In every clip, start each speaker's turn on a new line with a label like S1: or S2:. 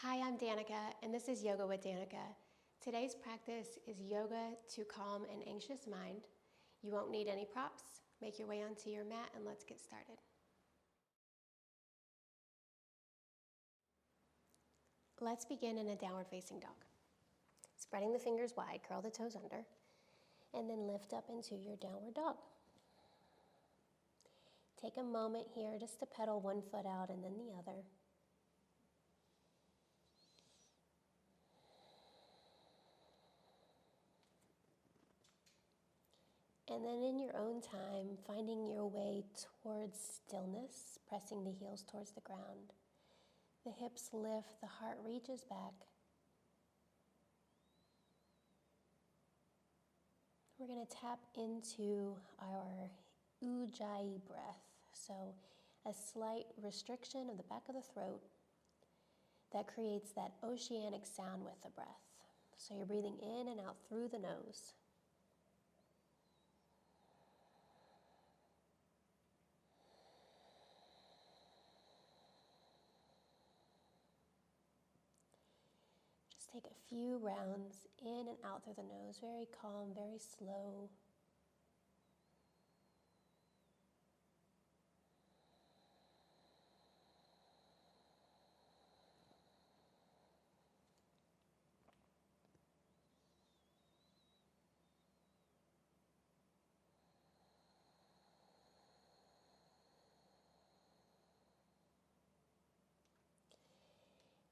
S1: Hi, I'm Danica, and this is Yoga with Danica. Today's practice is yoga to calm an anxious mind. You won't need any props. Make your way onto your mat and let's get started. Let's begin in a downward facing dog. Spreading the fingers wide, curl the toes under, and then lift up into your downward dog. Take a moment here just to pedal one foot out and then the other. And then in your own time, finding your way towards stillness, pressing the heels towards the ground. The hips lift, the heart reaches back. We're going to tap into our ujjayi breath. So a slight restriction of the back of the throat that creates that oceanic sound with the breath. So you're breathing in and out through the nose. Just take a few rounds in and out through the nose, very calm, very slow.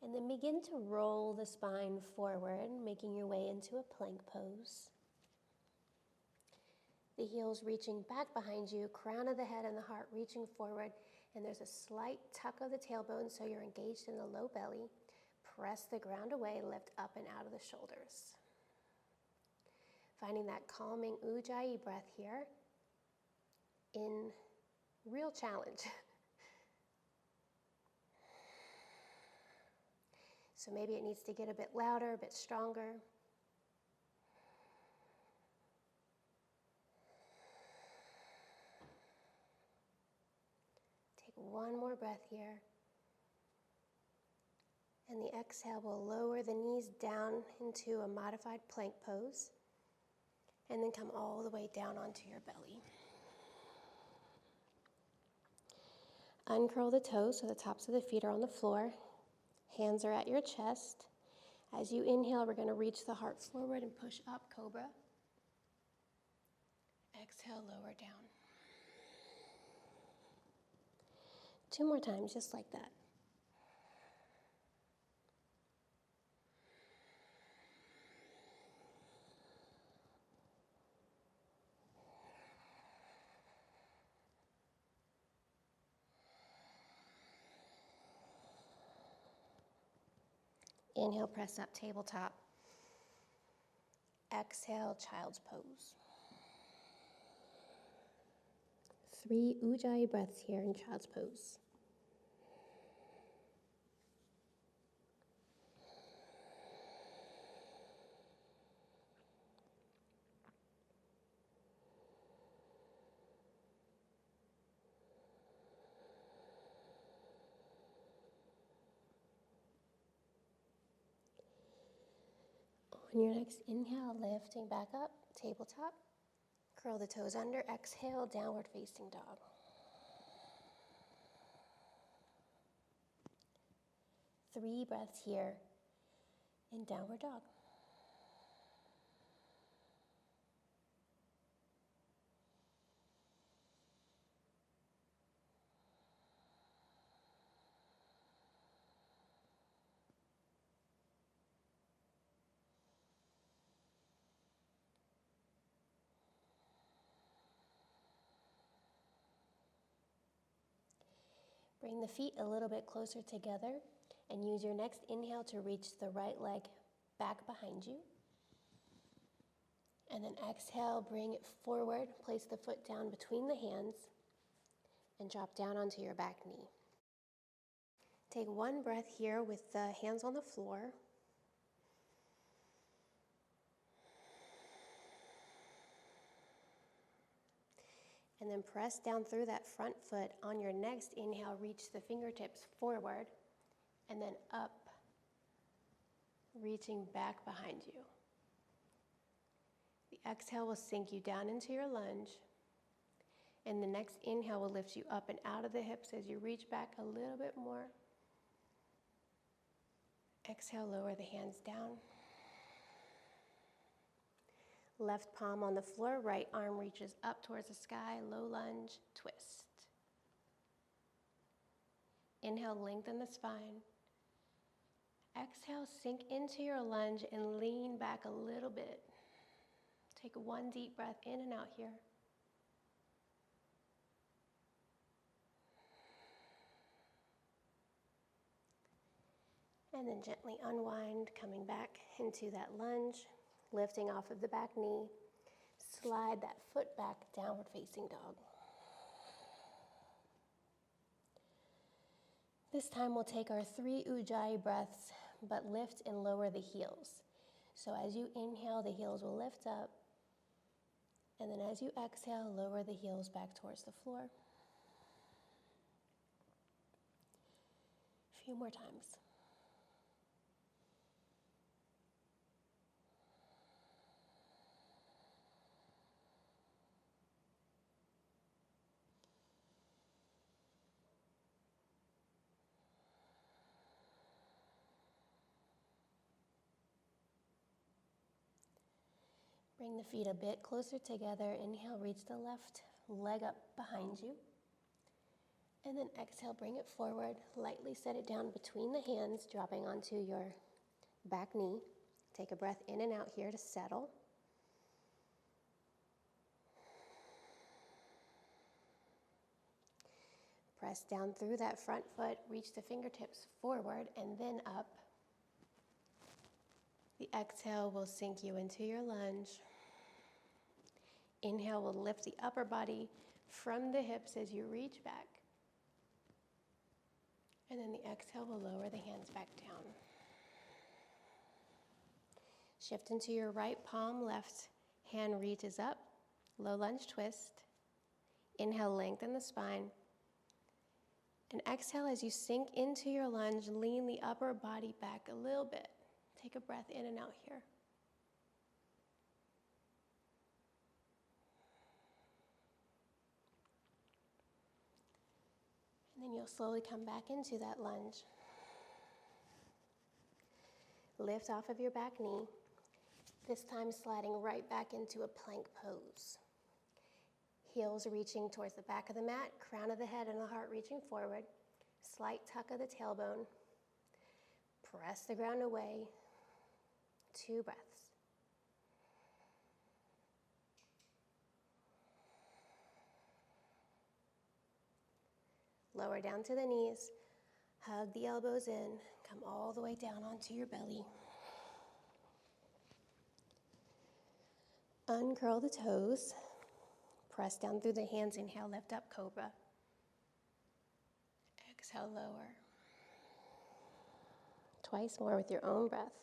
S1: And then begin to roll the spine forward, making your way into a plank pose. The heels reaching back behind you, crown of the head and the heart reaching forward, and there's a slight tuck of the tailbone so you're engaged in the low belly. Press the ground away, lift up and out of the shoulders. Finding that calming ujjayi breath here in real challenge. So maybe it needs to get a bit louder, a bit stronger. Take one more breath here. And the exhale will lower the knees down into a modified plank pose. And then come all the way down onto your belly. Uncurl the toes so the tops of the feet are on the floor. Hands are at your chest. As you inhale, we're going to reach the heart forward and push up, cobra. Exhale, lower down. 2 more times, just like that. Inhale, press up, tabletop. Exhale, child's pose. 3 ujjayi breaths here in child's pose. On your next inhale, lifting back up, tabletop. Curl the toes under, exhale, downward facing dog. Three breaths here in downward dog. Bring the feet a little bit closer together and use your next inhale to reach the right leg back behind you. And then exhale, bring it forward, place the foot down between the hands and drop down onto your back knee. Take one breath here with the hands on the floor. And then press down through that front foot. On your next inhale, reach the fingertips forward and then up reaching back behind you. The exhale will sink you down into your lunge, and the next inhale will lift you up and out of the hips as you reach back a little bit more. Exhale, lower the hands down. Left palm on the floor, right arm reaches up towards the sky, low lunge, twist. Inhale, lengthen the spine. Exhale, sink into your lunge and lean back a little bit. Take one deep breath in and out here. And then gently unwind, coming back into that lunge, lifting off of the back knee. Slide that foot back, downward facing dog. This time we'll take our 3 Ujjayi breaths, but lift and lower the heels. So as you inhale, the heels will lift up. And then as you exhale, lower the heels back towards the floor. A few more times. Bring the feet a bit closer together. Inhale, reach the left leg up behind you. And then exhale, bring it forward. Lightly set it down between the hands, dropping onto your back knee. Take a breath in and out here to settle. Press down through that front foot, reach the fingertips forward and then up. The exhale will sink you into your lunge. Inhale will lift the upper body from the hips as you reach back. And then the exhale will lower the hands back down. Shift into your right palm, left hand reaches up, low lunge twist. Inhale, lengthen the spine. And exhale as you sink into your lunge, lean the upper body back a little bit. Take a breath in and out here. And then you'll slowly come back into that lunge. Lift off of your back knee, this time sliding right back into a plank pose. Heels reaching towards the back of the mat, crown of the head and the heart reaching forward. Slight tuck of the tailbone. Press the ground away. 2 breaths. Lower down to the knees. Hug the elbows in. Come all the way down onto your belly. Uncurl the toes. Press down through the hands. Inhale, lift up, cobra. Exhale, lower. Twice more with your own breath.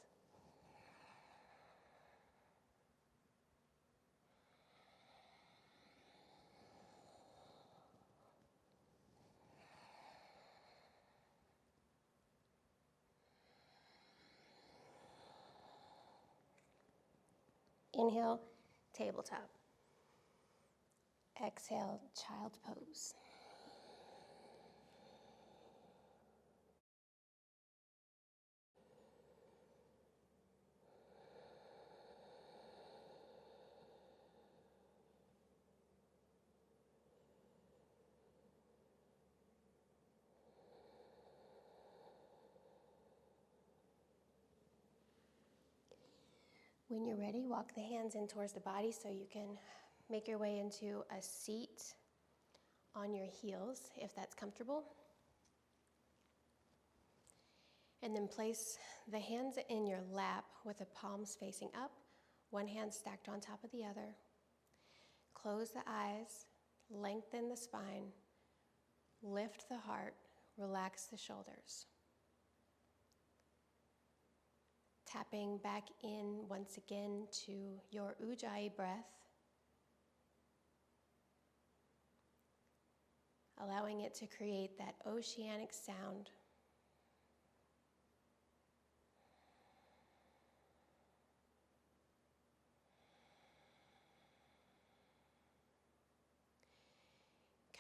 S1: Inhale, tabletop. Exhale, child pose. When you're ready, walk the hands in towards the body so you can make your way into a seat on your heels, if that's comfortable. And then place the hands in your lap with the palms facing up, one hand stacked on top of the other. Close the eyes, lengthen the spine, lift the heart, relax the shoulders. Tapping back in once again to your Ujjayi breath. Allowing it to create that oceanic sound.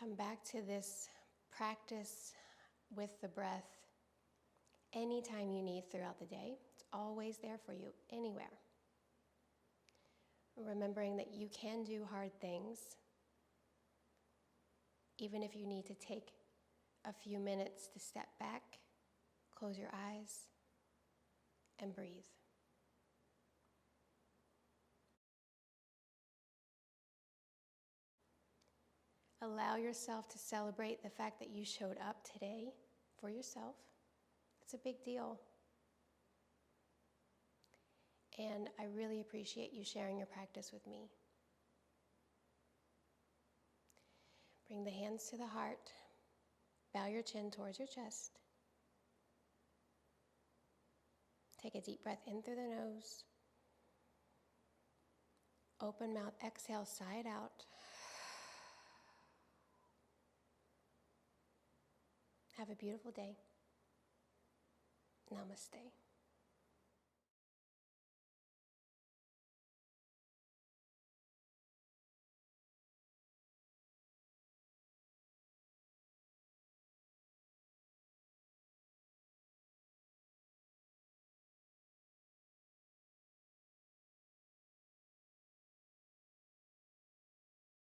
S1: Come back to this practice with the breath anytime you need throughout the day. It's always there for you, anywhere. Remembering that you can do hard things, even if you need to take a few minutes to step back, close your eyes, and breathe. Allow yourself to celebrate the fact that you showed up today for yourself. It's a big deal. And I really appreciate you sharing your practice with me. Bring the hands to the heart. Bow your chin towards your chest. Take a deep breath in through the nose. Open mouth, exhale, sigh it out. Have a beautiful day. Namaste.